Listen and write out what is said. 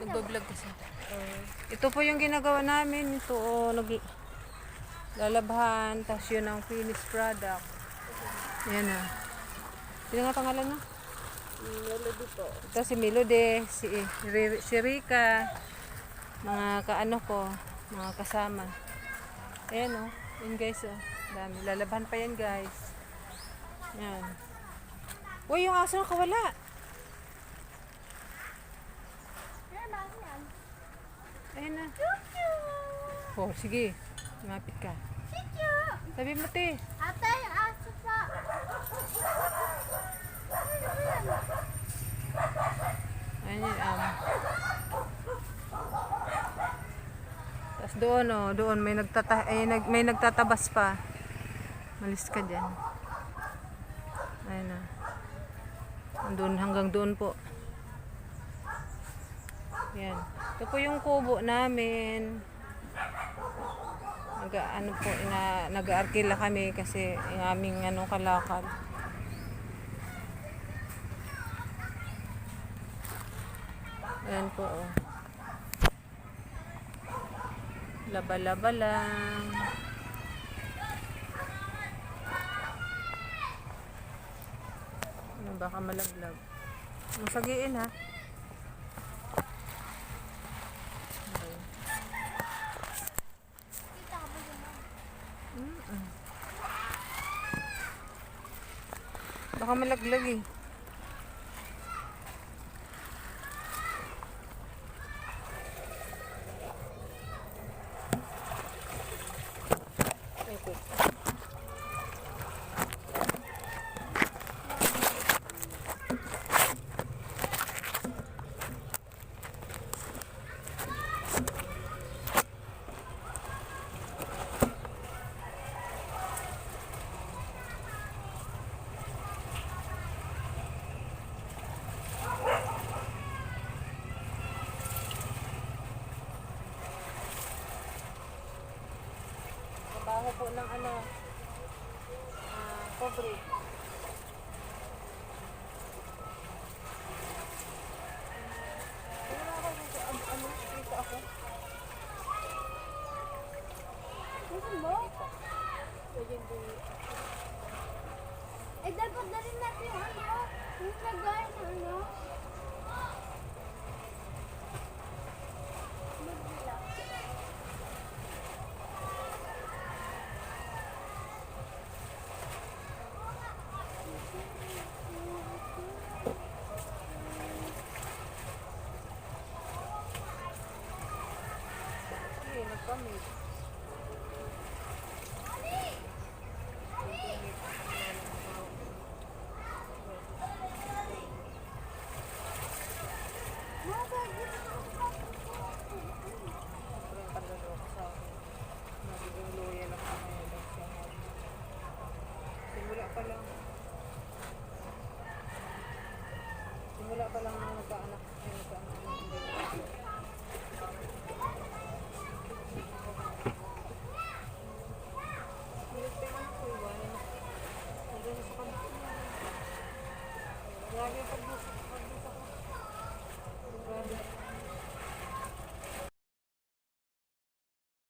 Nagbablog kasi. Ito po yung ginagawa namin. Ito, lalabhan. Tapos yun ang finished product. Yan na. Sino nga pangalan mo? Melody po. Ito si Melody, si Rika, mga kaano ko, mga kasama. Ayan o, yun guys o. Dami. Lalabhan pa yan guys. Yan. Uy, yung aso nakawala. Ayan na. Oh, sige. Lumapit ka. Sabi mo, te. Ate, yung aso pa. Ayan yun, Tapos doon, oh, doon, may nagtatabas pa. Malis ka dyan. Ayan na. Doon, hanggang doon po. Yan. Ito po yung kubo namin. Nag-aarkila kami kasi yung aming kalakal. Ayan po, oh. Laba-laba lang. Baka malaglag. Masagiin ha. Baka malaglag eh. Baho po ng cobre. Dito ako. Gusto mo? Eh, dapat na rin natin yung yung lagay na Nagpamit.